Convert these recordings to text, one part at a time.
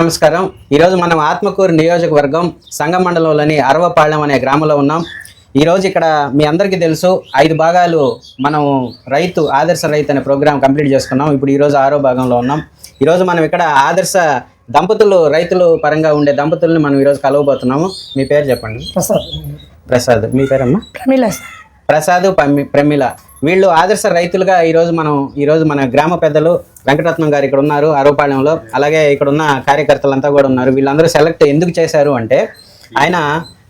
నమస్కారం. ఈరోజు మనం ఆత్మకూరు నియోజకవర్గం సంగం మండలంలోని అరవపాళ్యం అనే గ్రామంలో ఉన్నాం. ఈరోజు ఇక్కడ మీ అందరికీ తెలుసు 5 భాగాలు మనం ఆదర్శ రైతు అనే ప్రోగ్రాం కంప్లీట్ చేసుకున్నాం. ఇప్పుడు ఈరోజు 6వ భాగంలో ఉన్నాం. ఈరోజు మనం ఇక్కడ ఆదర్శ రైతులు పరంగా ఉండే దంపతుల్ని మనం ఈరోజు కలవబోతున్నాము. మీ పేరు చెప్పండి. ప్రసాద్. మీ పేరమ్మా? ప్రసాద్, ప్రమిళ. వీళ్ళు ఆదర్శ రైతులుగా ఈరోజు మన గ్రామ పెద్దలు వెంకటరత్నం గారు ఇక్కడ ఉన్నారు అరవపాళ్యంలో. అలాగే ఇక్కడ ఉన్న కార్యకర్తలంతా కూడా ఉన్నారు. వీళ్ళందరూ సెలెక్ట్ ఎందుకు చేశారు అంటే, ఆయన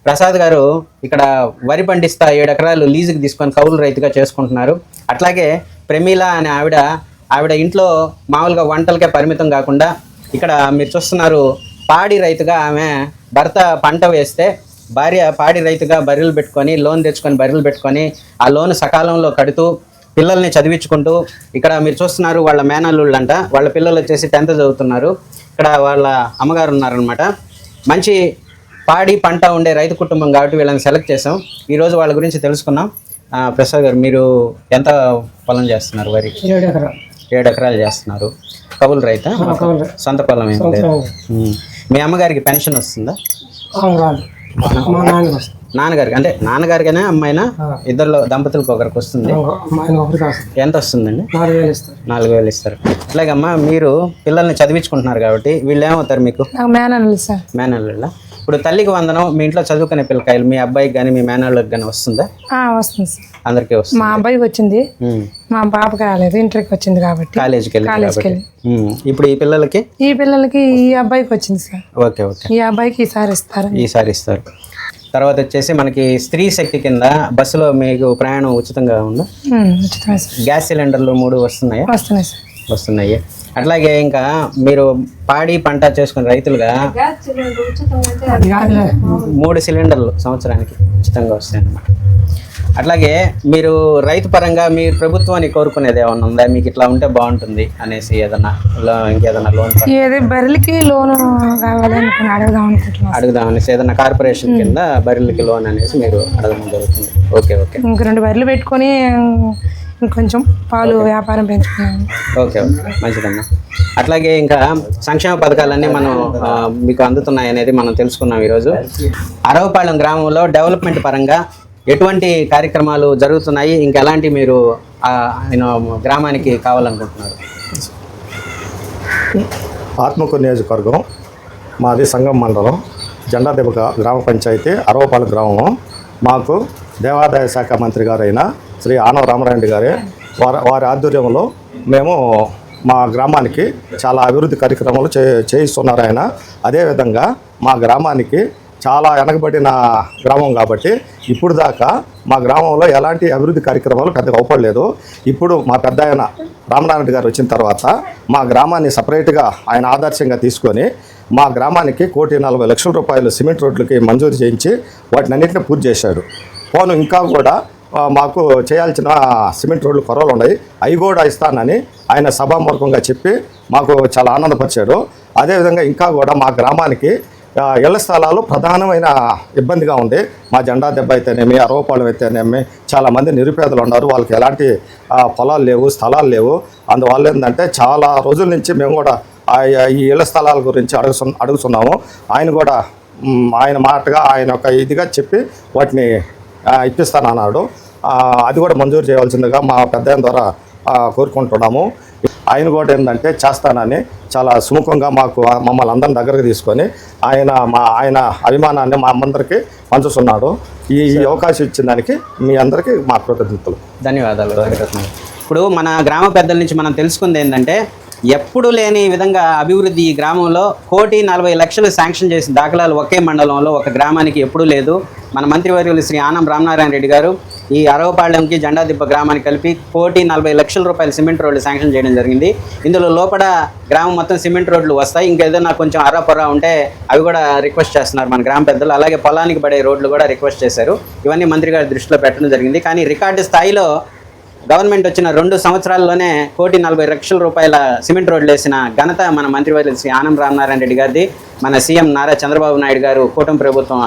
ప్రసాద్ గారు ఇక్కడ వరి పండిస్తా 7 ఎకరాలు లీజుకి తీసుకొని కౌలు రైతుగా చేసుకుంటున్నారు. అట్లాగే ప్రమీల అనే ఆవిడ ఇంట్లో మామూలుగా వంటలకే పరిమితం కాకుండా ఇక్కడ మీరు చూస్తున్నారు పాడి రైతుగా. ఆమె భర్త పంట వేస్తే భార్య పాడి రైతుగా బర్రెలు పెట్టుకొని లోన్ తెచ్చుకొని బర్రెలు పెట్టుకొని ఆ లోన్ సకాలంలో కడుతూ పిల్లల్ని చదివించుకుంటూ, ఇక్కడ మీరు చూస్తున్నారు వాళ్ళ మేనల్లుళ్ళంట. వాళ్ళ పిల్లలు వచ్చేసి 10th చదువుతున్నారు. ఇక్కడ వాళ్ళ అమ్మగారు ఉన్నారనమాట. మంచి పాడి పంట ఉండే రైతు కుటుంబం కాబట్టి వీళ్ళని సెలెక్ట్ చేసాం. ఈరోజు వాళ్ళ గురించి తెలుసుకున్నాం. ప్రసాద్ గారు, మీరు ఎంత పొలం చేస్తున్నారు? వరి 7 ఎకరాలు చేస్తున్నారు. కౌలు రైతా? సొంత పొలం ఏం లేదు. మీ అమ్మగారికి పెన్షన్ వస్తుందా? నాన్నగారికి అంటే నాన్నగారికైనా అమ్మాయినా ఇద్దరు దంపతులకు ఒకరికి వస్తుంది. ఎంత వస్తుందండి? 4,000 ఇస్తారు. అట్లాగే అమ్మా, మీరు పిల్లల్ని చదివించుకుంటున్నారు కాబట్టి వీళ్ళు ఏమవుతారు మీకు? మేనల్లుళ్ళ. ఇప్పుడు తల్లికి వందనం మీ ఇంట్లో చదువుకునే పిల్లకాయలు మీ అబ్బాయికి కానీ మీ మేనల్లుకి కానీ వస్తుందా? వస్తుంది. అందరికీ వస్తుంది. మా అబ్బాయికి వచ్చింది, మా పాపకి రాలేదు, ఇంటర్కి వచ్చింది కాబట్టి కాలేజీకి వెళ్ళి. ఇప్పుడు ఈ పిల్లలకి ఈ అబ్బాయికి వచ్చింది సార్. ఓకే. ఈ అబ్బాయికి ఈసారి ఇస్తారు. తర్వాత వచ్చేసి మనకి స్త్రీ శక్తి కింద బస్సులో మీకు ప్రయాణం ఉచితంగా ఉందా? గ్యాస్ సిలిండర్లు 3 వస్తున్నాయి. వస్తున్నాయి. అట్లాగే ఇంకా మీరు పాడి పంట చేసుకునే రైతులుగా 3 సిలిండర్లు సంవత్సరానికి ఉచితంగా వస్తాయి అన్నమాట. అట్లాగే మీరు రైతు పరంగా మీరు ప్రభుత్వాన్ని కోరుకునేది ఏమన్నా ఉందా? మీకు ఇట్లా ఉంటే బాగుంటుంది అనేసి ఇంకేదన్నా లోన్ బర్రెలకి లోన్ అడుగుదాం అనేసి ఏదన్నా కార్పొరేషన్ కింద బర్రెలకి లోన్ అనేసి మీరు అడగడం జరుగుతుంది. ఓకే. 2 బర్రెలు పెట్టుకొని కొంచెం పాలు వ్యాపారం పెంచుకున్నాను. ఓకే. మంచిదమ్మా. అట్లాగే ఇంకా సంక్షేమ పథకాలన్నీ మీకు అందుతున్నాయి అనేది మనం తెలుసుకున్నాం. ఈరోజు అరవపాళ్యం గ్రామంలో డెవలప్మెంట్ పరంగా ఎటువంటి కార్యక్రమాలు జరుగుతున్నాయి, ఇంకెలాంటి మీరు గ్రామానికి కావాలనుకుంటున్నారు? ఆత్మకూరు నియోజకవర్గం మాది సంగం మండలం జెండాదెబ్బ గ్రామ పంచాయతీ అరవపాళ్యం గ్రామం. మాకు దేవాదాయ శాఖ మంత్రి గారైన శ్రీ ఆనవ రామరెడ్డి గారే వారి ఆధ్వర్యంలో మేము మా గ్రామానికి చాలా అభివృద్ధి కార్యక్రమాలు చేయిస్తున్నారు ఆయన. అదేవిధంగా మా గ్రామానికి చాలా వెనకబడిన గ్రామం కాబట్టి ఇప్పుడు దాకా మా గ్రామంలో ఎలాంటి అభివృద్ధి కార్యక్రమాలు పెద్దగా అవపడలేదు. ఇప్పుడు మా పెద్ద ఆయన రామనారాయణ గారు వచ్చిన తర్వాత మా గ్రామాన్ని సపరేట్గా ఆయన ఆదర్శంగా తీసుకొని మా గ్రామానికి 1,40,00,000 రూపాయలు సిమెంట్ రోడ్లకి మంజూరు చేయించి వాటిని అన్నింటినీ పూర్తి చేశాడు. పోను ఇంకా కూడా మాకు చేయాల్సిన సిమెంట్ రోడ్లు కొరవలు ఉన్నాయి, అవి కూడా ఇస్తానని ఆయన సభాముఖంగా చెప్పి మాకు చాలా ఆనందపరిచాడు. అదేవిధంగా ఇంకా కూడా మా గ్రామానికి ఇళ్ల స్థలాలు ప్రధానమైన ఇబ్బందిగా ఉంది. మా జెండా దెబ్బ అయితేనేమి, అరవపాళ్యం అయితేనేమి చాలామంది నిరుపేదలు ఉన్నారు. వాళ్ళకి ఎలాంటి పొలాలు లేవు, స్థలాలు లేవు. అందువల్ల ఏంటంటే చాలా రోజుల నుంచి మేము కూడా ఈ ఇళ్ల స్థలాల గురించి అడుగుతున్నాము. ఆయన కూడా ఆయన మాటగా ఆయన ఒక ఇదిగా చెప్పి వాటిని ఇప్పిస్తానన్నాడు. అది కూడా మంజూరు చేయవలసిందిగా మా పెద్ద ద్వారా కోరుకుంటున్నాము. ఆయన కూడా ఏంటంటే చేస్తానని చాలా సుముఖంగా మమ్మల్ని అందరిని దగ్గరకు తీసుకొని ఆయన అభిమానాన్ని మా అందరికీ పంచుతున్నాడు. ఈ అవకాశం ఇచ్చిన దానికి మీ అందరికీ మా కృతజ్ఞతలు, ధన్యవాదాలు. ఇప్పుడు మన గ్రామ పెద్దల నుంచి మనం తెలుసుకుంది ఏంటంటే, ఎప్పుడు లేని విధంగా అభివృద్ధి ఈ గ్రామంలో 1,40,00,000 శాంక్షన్ చేసిన దాఖలాలు ఒకే మండలంలో ఒక గ్రామానికి ఎప్పుడూ లేదు. మన మంత్రివర్యులు శ్రీ ఆనం రామనారాయణ రెడ్డి గారు ఈ అరవపాళ్యంకి జెండాదిబ్బ గ్రామానికి కలిపి 1,40,00,000 రూపాయలు సిమెంట్ రోడ్లు శాంక్షన్ చేయడం జరిగింది. ఇందులో లోపల గ్రామం మొత్తం సిమెంట్ రోడ్లు వస్తాయి. ఇంకేదైనా కొంచెం అర్రపొర్ర ఉంటే అవి కూడా రిక్వెస్ట్ చేస్తున్నారు మన గ్రామ పెద్దలు. అలాగే పొలానికి పడే రోడ్లు కూడా రిక్వెస్ట్ చేశారు. ఇవన్నీ మంత్రి గారి దృష్టిలో పెట్టడం జరిగింది. కానీ రికార్డు స్థాయిలో గవర్నమెంట్ వచ్చిన 2 సంవత్సరాల్లోనే 1,40,00,000 రూపాయల సిమెంట్ రోడ్లు వేసిన ఘనత మన మంత్రివర్యులు శ్రీ ఆనం రామనారాయణ రెడ్డి గారిది. మన సీఎం నారా చంద్రబాబు నాయుడు గారు కూటమి ప్రభుత్వం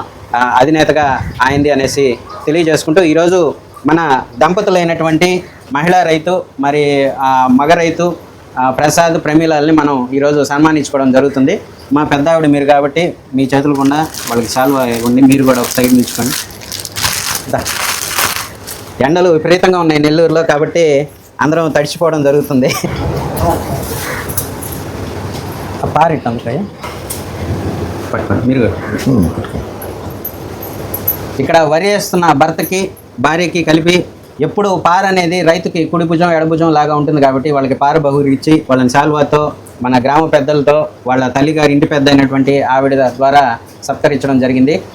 అధినేతగా అయింది అనేసి తెలియజేసుకుంటూ, ఈరోజు మన దంపతులైనటువంటి మహిళా రైతు మగ రైతు ప్రసాద్ ప్రమీలని మనం ఈరోజు సన్మానించుకోవడం జరుగుతుంది. మా పెద్ద ఆవిడ మీరు కాబట్టి మీ చేతులు కూడా వాళ్ళకి సాల్వ్ ఉండి మీరు కూడా ఒక సైడ్ నిల్చుకోండి. దా. ఎండలు విపరీతంగా ఉన్నాయి నెల్లూరులో కాబట్టి అందరం తడిచిపోవడం జరుగుతుంది. పారిట్టాం సార్ పట్టుకోండి మీరు కూడా. ఇక్కడ వరి వేస్తున్న భర్తకి భార్యకి కలిపి ఎప్పుడు పార అనేది రైతుకి కుడి భుజం ఎడభుజం లాగా ఉంటుంది కాబట్టి వాళ్ళకి పార బహురి ఇచ్చి వాళ్ళని శాల్వాతో మన గ్రామ పెద్దలతో వాళ్ళ తల్లిగారి ఇంటి పెద్ద అయినటువంటి ఆవిడ ద్వారా సత్కరించడం జరిగింది.